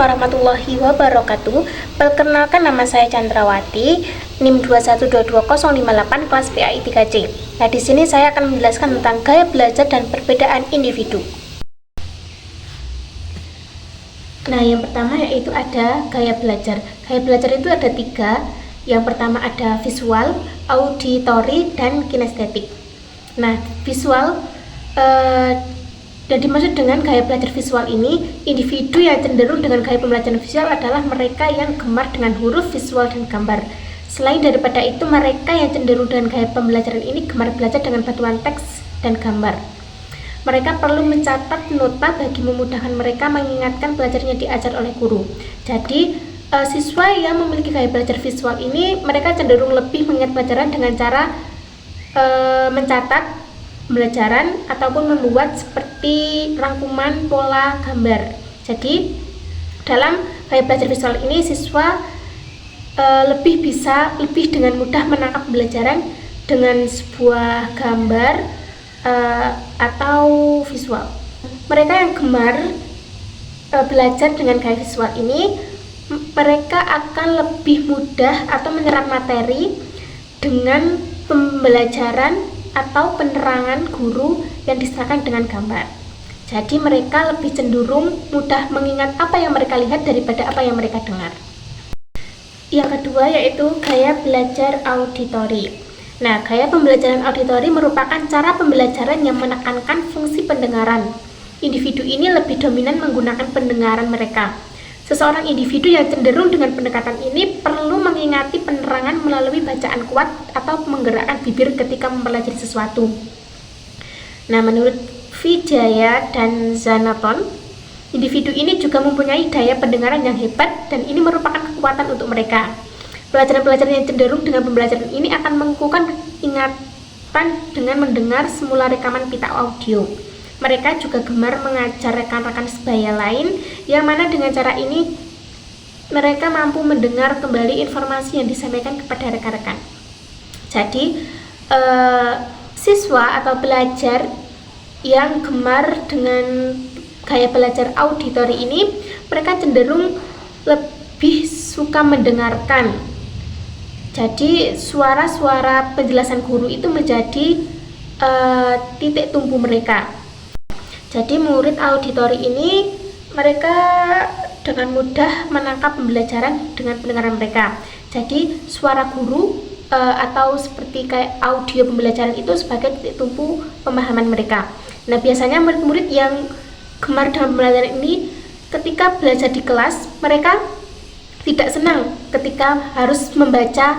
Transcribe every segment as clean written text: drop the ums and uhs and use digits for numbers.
warahmatullahi wabarakatuh. Perkenalkan, nama saya Chandrawati, NIM 2122058 kelas PAI 3C. Nah, di sini saya akan menjelaskan tentang gaya belajar dan perbedaan individu. Nah, yang pertama yaitu ada gaya belajar. Gaya belajar itu ada 3. Yang pertama ada visual, auditory, dan kinestetik. Nah, visual dan dimaksud dengan gaya belajar visual ini, individu yang cenderung dengan gaya pembelajaran visual adalah mereka yang gemar dengan huruf, visual, dan gambar. Selain daripada itu, mereka yang cenderung dengan gaya pembelajaran ini gemar belajar dengan bantuan teks dan gambar. Mereka perlu mencatat nota bagi memudahkan mereka mengingatkan pelajaran yang diajar oleh guru. Jadi, siswa yang memiliki gaya belajar visual ini, mereka cenderung lebih mengingat pelajaran dengan cara mencatat pembelajaran ataupun membuat seperti rangkuman pola gambar. Jadi dalam gaya belajar visual ini siswa lebih dengan mudah menangkap pembelajaran dengan sebuah gambar atau visual. Mereka yang gemar belajar dengan gaya visual ini, mereka akan lebih mudah atau menyerap materi dengan pembelajaran atau penerangan guru yang diserahkan dengan gambar. Jadi mereka lebih cenderung mudah mengingat apa yang mereka lihat daripada apa yang mereka dengar. Yang kedua yaitu gaya belajar auditory. Nah, gaya pembelajaran auditory merupakan cara pembelajaran yang menekankan fungsi pendengaran. Individu ini lebih dominan menggunakan pendengaran mereka. Seseorang individu yang cenderung dengan pendekatan ini perlu mengingati penerangan melalui bacaan kuat atau menggerakkan bibir ketika mempelajari sesuatu. Nah, menurut Vijaya dan Zanaton, individu ini juga mempunyai daya pendengaran yang hebat dan ini merupakan kekuatan untuk mereka. Pelajaran-pelajaran yang cenderung dengan pembelajaran ini akan mengukuhkan ingatan dengan mendengar semula rekaman pita audio. Mereka juga gemar mengajar rekan-rekan sebaya lain, yang mana dengan cara ini mereka mampu mendengar kembali informasi yang disampaikan kepada rekan-rekan. Jadi, siswa atau pelajar yang gemar dengan gaya belajar auditory ini, mereka cenderung lebih suka mendengarkan. Jadi, suara-suara penjelasan guru itu menjadi titik tumpu mereka. Jadi murid auditori ini mereka dengan mudah menangkap pembelajaran dengan pendengaran mereka. Jadi suara guru atau seperti kayak audio pembelajaran itu sebagai titik tumpu pemahaman mereka. Nah, biasanya murid-murid yang gemar dengan pembelajaran ini ketika belajar di kelas, mereka tidak senang ketika harus membaca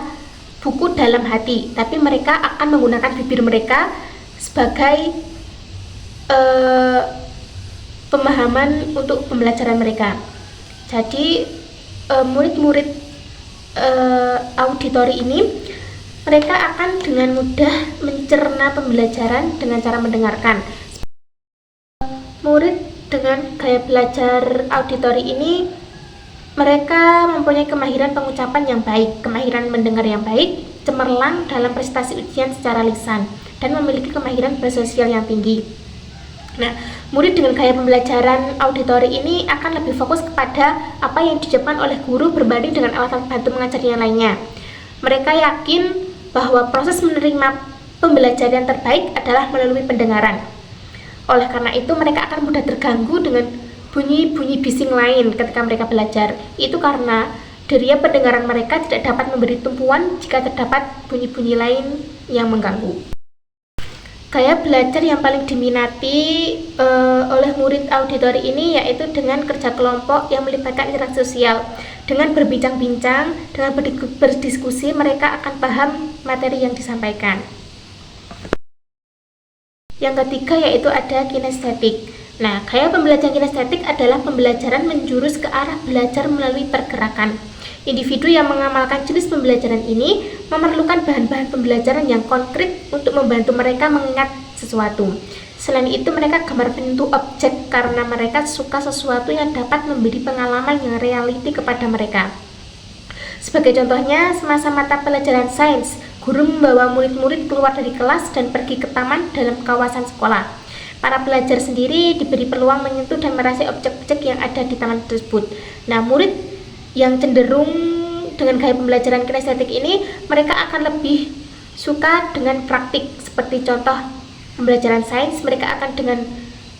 buku dalam hati, tapi mereka akan menggunakan bibir mereka sebagai pemahaman untuk pembelajaran mereka. Jadi murid-murid auditori ini mereka akan dengan mudah mencerna pembelajaran dengan cara mendengarkan. Murid dengan gaya belajar auditori ini mereka mempunyai kemahiran pengucapan yang baik, kemahiran mendengar yang baik, cemerlang dalam prestasi ujian secara lisan, dan memiliki kemahiran bersosial yang tinggi. Nah, murid dengan gaya pembelajaran auditori ini akan lebih fokus kepada apa yang diucapkan oleh guru berbanding dengan alat bantu mengajar yang lainnya. Mereka yakin bahwa proses menerima pembelajaran terbaik adalah melalui pendengaran. Oleh karena itu, mereka akan mudah terganggu dengan bunyi-bunyi bising lain ketika mereka belajar. Itu karena deria pendengaran mereka tidak dapat memberi tumpuan jika terdapat bunyi-bunyi lain yang mengganggu. Gaya belajar yang paling diminati oleh murid auditori ini yaitu dengan kerja kelompok yang melibatkan interaksi sosial. Dengan berbincang-bincang, dengan berdiskusi, mereka akan paham materi yang disampaikan. Yang ketiga yaitu ada kinestetik. Nah, gaya pembelajaran kinestetik adalah pembelajaran menjurus ke arah belajar melalui pergerakan. Individu yang mengamalkan jenis pembelajaran ini memerlukan bahan-bahan pembelajaran yang konkret untuk membantu mereka mengingat sesuatu. Selain itu, mereka gemar menyentuh objek karena mereka suka sesuatu yang dapat memberi pengalaman yang realiti kepada mereka. Sebagai contohnya, semasa mata pelajaran sains, guru membawa murid-murid keluar dari kelas dan pergi ke taman dalam kawasan sekolah. Para pelajar sendiri diberi peluang menyentuh dan merasai objek-objek yang ada di taman tersebut. Nah, murid yang cenderung dengan gaya pembelajaran kinestetik ini, mereka akan lebih suka dengan praktik. Seperti contoh pembelajaran sains, mereka akan dengan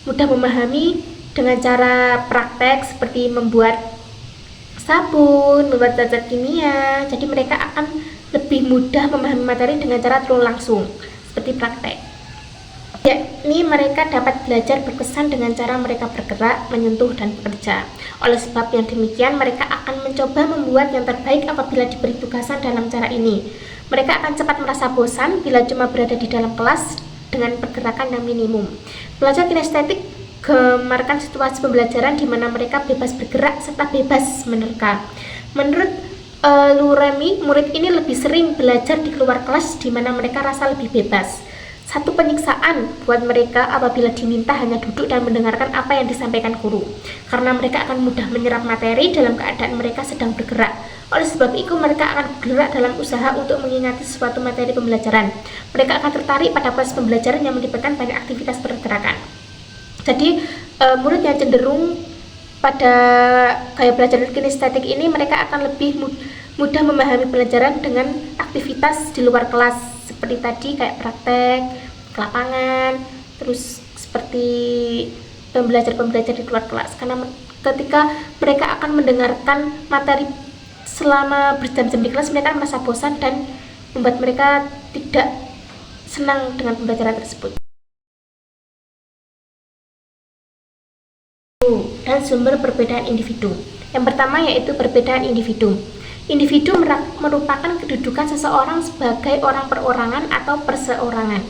mudah memahami dengan cara praktek seperti membuat sabun, membuat zat-zat kimia. Jadi mereka akan lebih mudah memahami materi dengan cara turun langsung, seperti praktek. Yakni mereka dapat belajar berkesan dengan cara mereka bergerak, menyentuh, dan bekerja. Oleh sebab yang demikian, mereka akan mencoba membuat yang terbaik apabila diberi tugasan dalam cara ini. Mereka akan cepat merasa bosan bila cuma berada di dalam kelas dengan pergerakan yang minimum. Pelajar kinestetik gemarkan situasi pembelajaran di mana mereka bebas bergerak serta bebas menerka. Menurut Luremi, murid ini lebih sering belajar di luar kelas di mana mereka rasa lebih bebas. Satu penyiksaan buat mereka apabila diminta hanya duduk dan mendengarkan apa yang disampaikan guru, karena mereka akan mudah menyerap materi dalam keadaan mereka sedang bergerak. Oleh sebab itu, mereka akan bergerak dalam usaha untuk mengingati suatu materi pembelajaran. Mereka akan tertarik pada proses pembelajaran yang melibatkan banyak aktivitas pergerakan. Jadi, murid yang cenderung pada gaya belajar kinestetik ini, mereka akan lebih mudah memahami pelajaran dengan aktivitas di luar kelas, seperti tadi kayak praktek, ke lapangan, terus seperti pembelajar-pembelajar di luar kelas. Karena ketika mereka akan mendengarkan materi selama berjam-jam di kelas, mereka merasa bosan dan membuat mereka tidak senang dengan pembelajaran tersebut. Dan sumber perbedaan individu. Yang pertama yaitu perbedaan individu. Individu merupakan kedudukan seseorang sebagai orang perorangan atau perseorangan.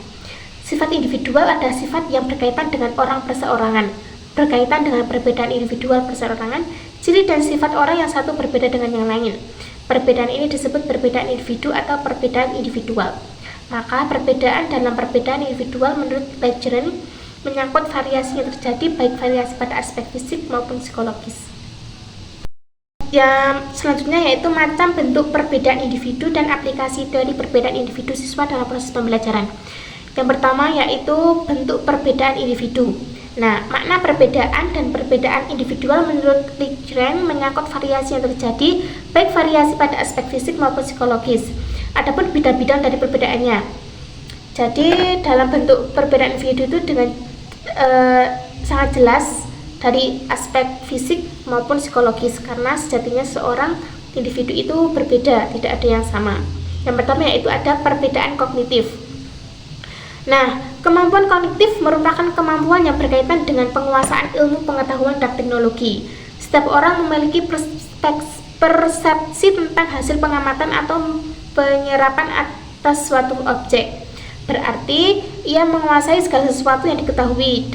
Sifat individual adalah sifat yang berkaitan dengan orang perseorangan, berkaitan dengan perbedaan individual perseorangan, ciri dan sifat orang yang satu berbeda dengan yang lain. Perbedaan ini disebut perbedaan individu atau perbedaan individual. Maka perbedaan dalam perbedaan individual menurut Lejeune menyangkut variasi yang terjadi, baik variasi pada aspek fisik maupun psikologis. Yang selanjutnya yaitu macam bentuk perbedaan individu dan aplikasi teori perbedaan individu siswa dalam proses pembelajaran. Yang pertama yaitu bentuk perbedaan individu. Nah, makna perbedaan dan perbedaan individual menurut Lejeune menyangkut variasi yang terjadi, baik variasi pada aspek fisik maupun psikologis. Adapun bidang-bidang dari perbedaannya. Jadi dalam bentuk perbedaan individu itu dengan sangat jelas dari aspek fisik maupun psikologis, karena sejatinya seorang individu itu berbeda, tidak ada yang sama. Yang pertama yaitu ada perbedaan kognitif. Nah, kemampuan kognitif merupakan kemampuan yang berkaitan dengan penguasaan ilmu pengetahuan dan teknologi. Setiap orang memiliki persepsi tentang hasil pengamatan atau penyerapan atas suatu objek. Berarti ia menguasai segala sesuatu yang diketahui.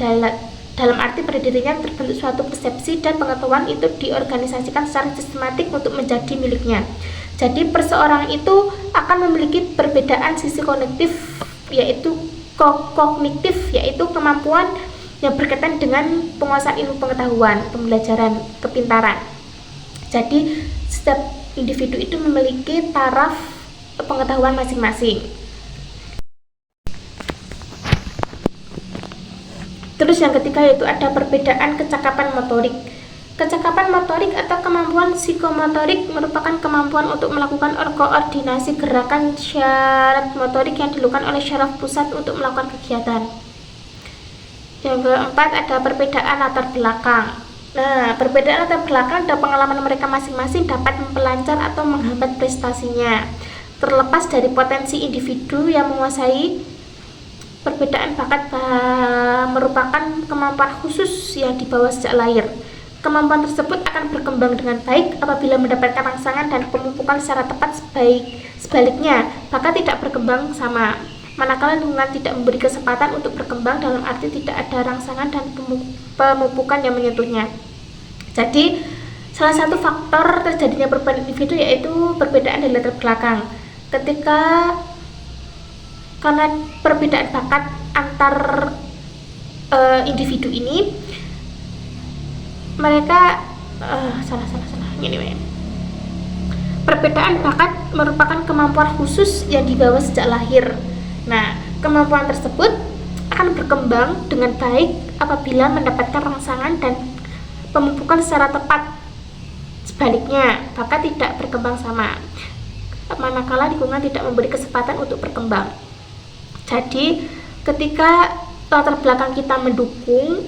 Dalam arti pada dirinya terbentuk suatu persepsi dan pengetahuan itu diorganisasikan secara sistematik untuk menjadi miliknya. Jadi perseorangan itu akan memiliki perbedaan sisi kognitif yaitu kemampuan yang berkaitan dengan penguasaan ilmu pengetahuan, pembelajaran, kepintaran. Jadi setiap individu itu memiliki taraf pengetahuan masing-masing. Terus yang ketiga yaitu ada perbedaan kecakapan motorik. Kecakapan motorik atau kemampuan psikomotorik merupakan kemampuan untuk melakukan koordinasi gerakan syarat motorik yang dilakukan oleh syaraf pusat untuk melakukan kegiatan. Yang keempat ada perbedaan latar belakang. Nah, perbedaan latar belakang dan pengalaman mereka masing-masing dapat mempelancar atau menghambat prestasinya. Terlepas dari potensi individu yang menguasai, perbedaan bakat merupakan kemampuan khusus yang dibawa sejak lahir. Kemampuan tersebut akan berkembang dengan baik apabila mendapatkan rangsangan dan pemupukan secara tepat. Sebaliknya, bakat tidak berkembang sama, manakala lingkungan tidak memberi kesempatan untuk berkembang, dalam arti tidak ada rangsangan dan pemupukan yang menyentuhnya. Jadi, salah satu faktor terjadinya perbedaan individu yaitu perbedaan dari latar belakang. Karena perbedaan bakat antar individu ini, mereka perbedaan bakat merupakan kemampuan khusus yang dibawa sejak lahir. Nah, kemampuan tersebut akan berkembang dengan baik apabila mendapatkan rangsangan dan pemupukan secara tepat. Sebaliknya, bakat tidak berkembang sama, manakala lingkungan tidak memberi kesempatan untuk berkembang. Jadi, ketika latar belakang kita mendukung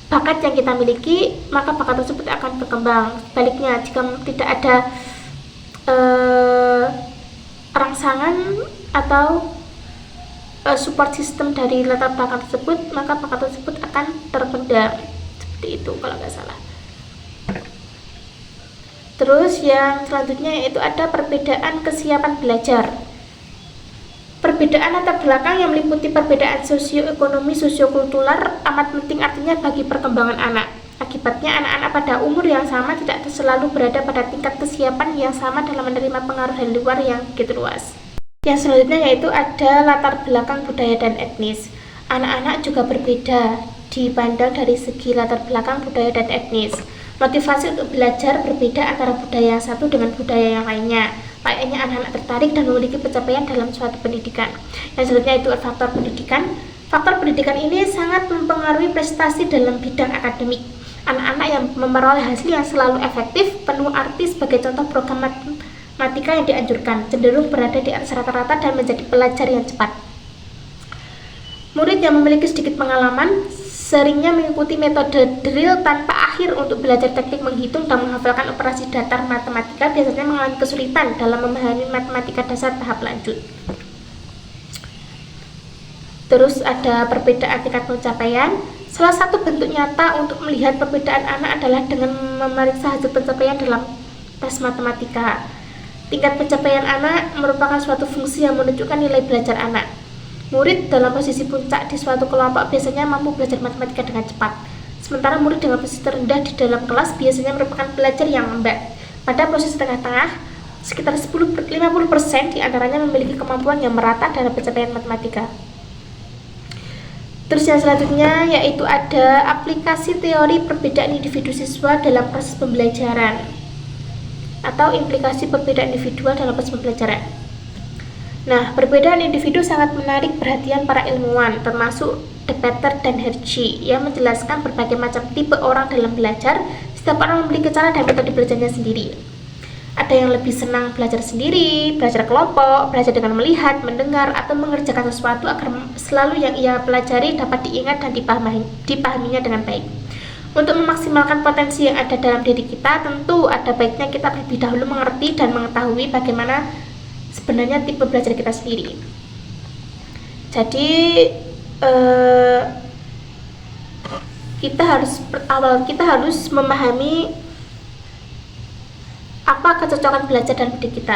bakat yang kita miliki, maka bakat tersebut akan berkembang. Sebaliknya, jika tidak ada rangsangan atau support system dari latar belakang tersebut, maka bakat tersebut akan terpendam. Seperti itu kalau nggak salah. Terus yang selanjutnya yaitu ada perbedaan kesiapan belajar. Perbedaan latar belakang yang meliputi perbedaan sosioekonomi, sosiokultural amat penting artinya bagi perkembangan anak. Akibatnya anak-anak pada umur yang sama tidak selalu berada pada tingkat kesiapan yang sama dalam menerima pengaruh dari luar yang begitu luas. Yang selanjutnya yaitu ada latar belakang budaya dan etnis. Anak-anak juga berbeda dipandang dari segi latar belakang budaya dan etnis. Motivasi untuk belajar berbeda antara budaya yang satu dengan budaya yang lainnya. Layaknya anak-anak tertarik dan memiliki pencapaian dalam suatu pendidikan. Yang selanjutnya itu faktor pendidikan. Faktor pendidikan ini sangat mempengaruhi prestasi dalam bidang akademik. Anak-anak yang memperoleh hasil yang selalu efektif, penuh arti sebagai contoh program matematika yang dianjurkan, cenderung berada di atas rata-rata dan menjadi pelajar yang cepat. Murid yang memiliki sedikit pengalaman seringnya mengikuti metode drill tanpa akhir untuk belajar teknik menghitung dan menghafalkan operasi datar matematika, biasanya mengalami kesulitan dalam memahami matematika dasar tahap lanjut. Terus ada perbedaan tingkat pencapaian. Salah satu bentuk nyata untuk melihat perbedaan anak adalah dengan memeriksa hasil pencapaian dalam tes matematika. Tingkat pencapaian anak merupakan suatu fungsi yang menunjukkan nilai belajar anak. Murid dalam posisi puncak di suatu kelompok biasanya mampu belajar matematika dengan cepat. Sementara murid dengan posisi terendah di dalam kelas biasanya merupakan pelajar yang lambat. Pada posisi tengah-tengah, sekitar 50% di antaranya memiliki kemampuan yang merata dalam pencapaian matematika. Terus yang selanjutnya yaitu ada aplikasi teori perbedaan individu siswa dalam proses pembelajaran atau implikasi perbedaan individual dalam proses pembelajaran. Nah, perbedaan individu sangat menarik perhatian para ilmuwan, termasuk De Peter dan Hershey, yang menjelaskan berbagai macam tipe orang dalam belajar. Setiap orang memiliki cara dan metode belajarnya sendiri. Ada yang lebih senang belajar sendiri, belajar kelompok, belajar dengan melihat, mendengar, atau mengerjakan sesuatu agar selalu yang ia pelajari dapat diingat dan dipahaminya dengan baik. Untuk memaksimalkan potensi yang ada dalam diri kita, tentu ada baiknya kita terlebih dahulu mengerti dan mengetahui bagaimana sebenarnya tipe belajar kita sendiri. Jadi kita harus memahami apa kecocokan belajar dan diri kita.